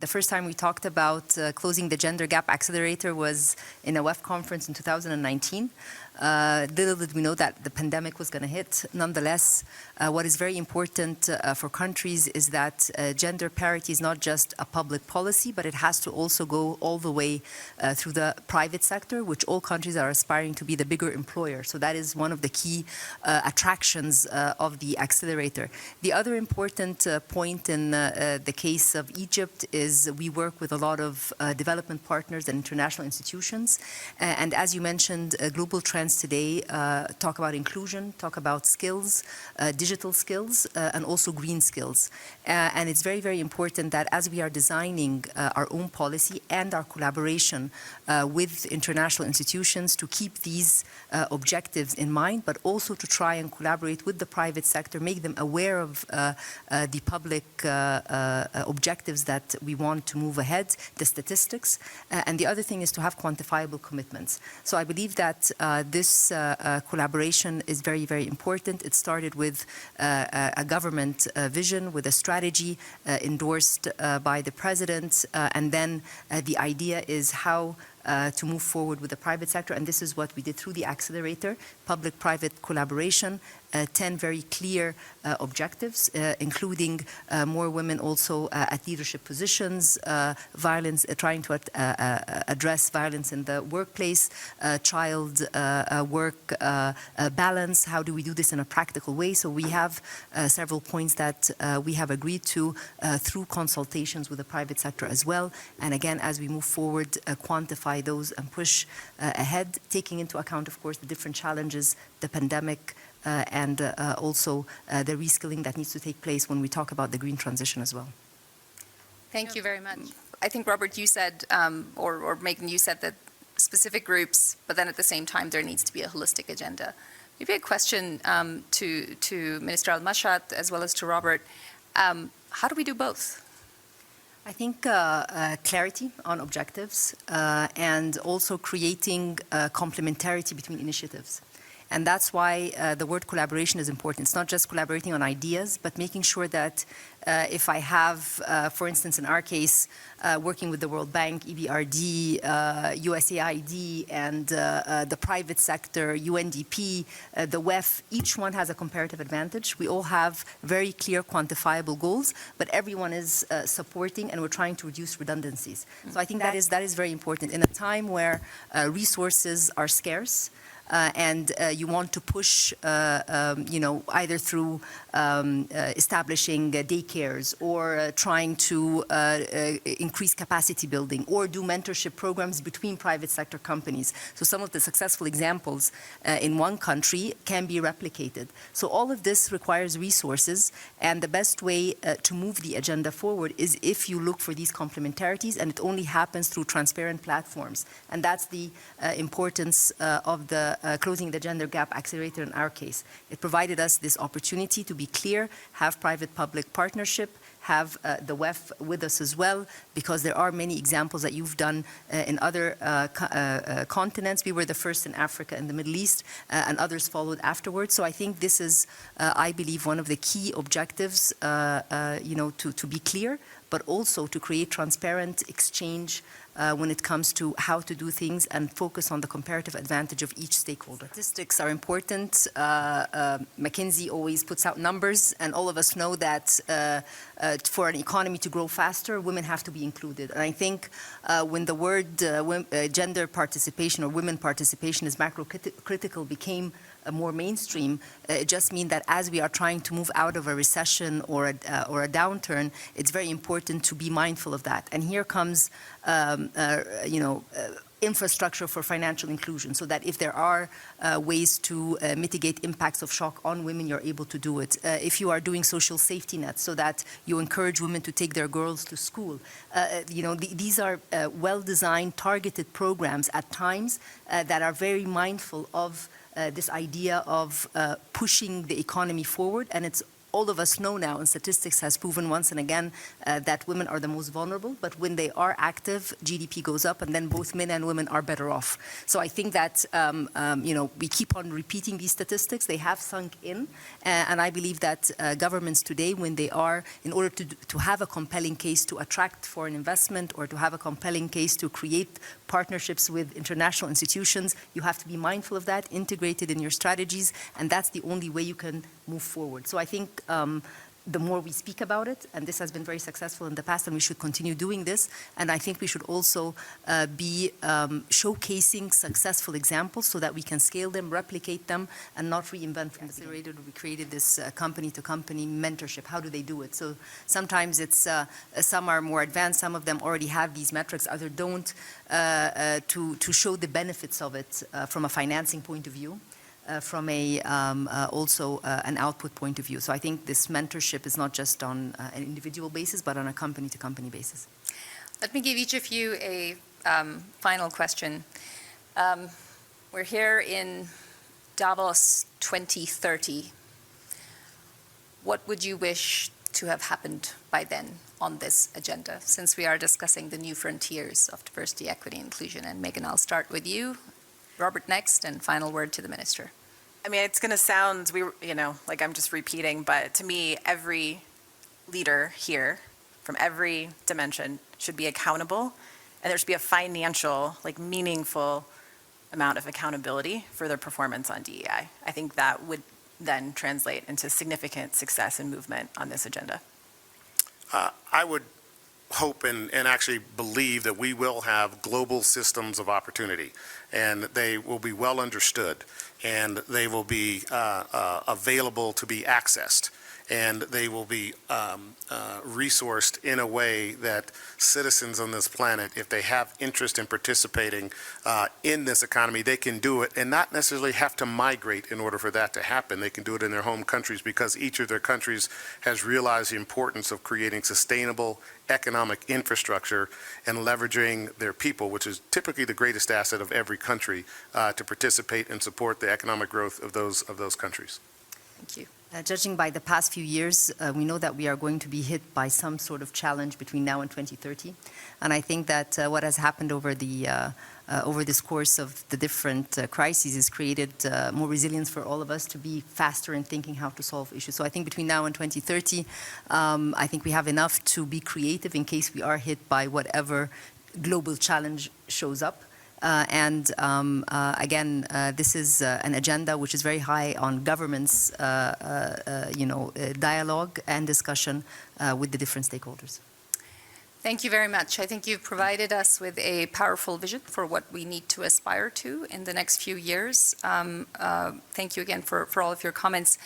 The first time we talked about closing the gender gap accelerator was in a WEF conference in 2019. Little did we know that the pandemic was going to hit. Nonetheless, what is very important for countries is that gender parity is not just a public policy, but it has to also go all the way through the private sector, which all countries are aspiring to be the bigger employer. So that is one of the key attractions of the accelerator. The other important point in the case of Egypt is we work with a lot of development partners and international institutions. And as you mentioned, global trends today talk about inclusion, talk about skills, digital skills, and also green skills. And it's very, very important that as we are designing our own policy and our collaboration with international institutions to keep these objectives in mind, but also to try and collaborate with the private sector, make them aware of the public objectives that we want to move ahead, the statistics. And the other thing is to have quantifiable commitments. So I believe that this collaboration is very, very important. It started with a government vision, with a strategy endorsed by the president, and then the idea is how to move forward with the private sector, and this is what we did through the accelerator, public-private collaboration, 10 very clear objectives, including more women also at leadership positions, violence, trying to address violence in the workplace, child work balance, how do we do this in a practical way? So we have several points that we have agreed to through consultations with the private sector as well, and again, as we move forward, quantify those and push ahead, taking into account, of course, the different challenges, the pandemic, and also the reskilling that needs to take place when we talk about the green transition as well. Thank you very much. I think, Robert, you said, or Megan, you said that specific groups, but then at the same time there needs to be a holistic agenda. Maybe a question to Minister Al-Mashat as well as to Robert. How do we do both? I think clarity on objectives and also creating complementarity between initiatives. And that's why the word collaboration is important. It's not just collaborating on ideas, but making sure that if I have, for instance, in our case, working with the World Bank, EBRD, USAID, and the private sector, UNDP, the WEF, each one has a comparative advantage. We all have very clear quantifiable goals, but everyone is supporting and we're trying to reduce redundancies. So I think that is very important. In a time where resources are scarce, and you want to push, either through establishing daycares or trying to increase capacity building or do mentorship programs between private sector companies. So some of the successful examples in one country can be replicated. So all of this requires resources, and the best way to move the agenda forward is if you look for these complementarities, and it only happens through transparent platforms. And that's the importance of the closing the gender gap accelerator in our case. It provided us this opportunity to be clear, have private-public partnership, have the WEF with us as well, because there are many examples that you've done in other continents. We were the first in Africa and the Middle East, and others followed afterwards. So I think this is, I believe, one of the key objectives, to be clear, but also to create transparent exchange when it comes to how to do things and focus on the comparative advantage of each stakeholder. Statistics are important. McKinsey always puts out numbers, and all of us know that for an economy to grow faster, women have to be included. And I think when the word gender participation or women participation is macro-critical became more mainstream, it just means that as we are trying to move out of a recession or a downturn, it's very important to be mindful of that. And here comes, infrastructure for financial inclusion, so that if there are ways to mitigate impacts of shock on women, you're able to do it. If you are doing social safety nets so that you encourage women to take their girls to school, these are well-designed, targeted programs at times that are very mindful of this idea of pushing the economy forward, and it's all of us know now, and statistics has proven once and again that women are the most vulnerable, but when they are active, GDP goes up, and then both men and women are better off. So I think that, we keep on repeating these statistics. They have sunk in, and I believe that governments today, when they are, in order to have a compelling case to attract foreign investment or to have a compelling case to create partnerships with international institutions, you have to be mindful of that, integrated in your strategies, and that's the only way you can move forward. So I think the more we speak about it, and this has been very successful in the past, and we should continue doing this, and I think we should also be showcasing successful examples so that we can scale them, replicate them, and not reinvent from the beginning. We created this company-to-company mentorship. How do they do it? So sometimes it's, some are more advanced, some of them already have these metrics, others don't, to show the benefits of it from a financing point of view. From also an output point of view. So I think this mentorship is not just on an individual basis, but on a company-to-company basis. Let me give each of you a final question. We're here in Davos 2030. What would you wish to have happened by then on this agenda, since we are discussing the new frontiers of diversity, equity, inclusion? And Megan, I'll start with you. Robert next, and final word to the Minister. I mean, it's going to sound, like I'm just repeating, but to me, every leader here from every dimension should be accountable, and there should be a financial, meaningful amount of accountability for their performance on DEI. I think that would then translate into significant success and movement on this agenda. I would hope and actually believe that we will have global systems of opportunity, and they will be well understood, and they will be available to be accessed, and they will be resourced in a way that citizens on this planet, if they have interest in participating in this economy, they can do it and not necessarily have to migrate in order for that to happen. They can do it in their home countries because each of their countries has realized the importance of creating sustainable economic infrastructure and leveraging their people, which is typically the greatest asset of every country, to participate and support the economic growth of those countries. Thank you. Judging by the past few years, we know that we are going to be hit by some sort of challenge between now and 2030. And I think that what has happened over this course of the different crises has created more resilience for all of us to be faster in thinking how to solve issues. So I think between now and 2030, I think we have enough to be creative in case we are hit by whatever global challenge shows up. Again, this is an agenda which is very high on governments, dialogue and discussion with the different stakeholders. Thank you very much. I think you've provided us with a powerful vision for what we need to aspire to in the next few years. Thank you again for all of your comments.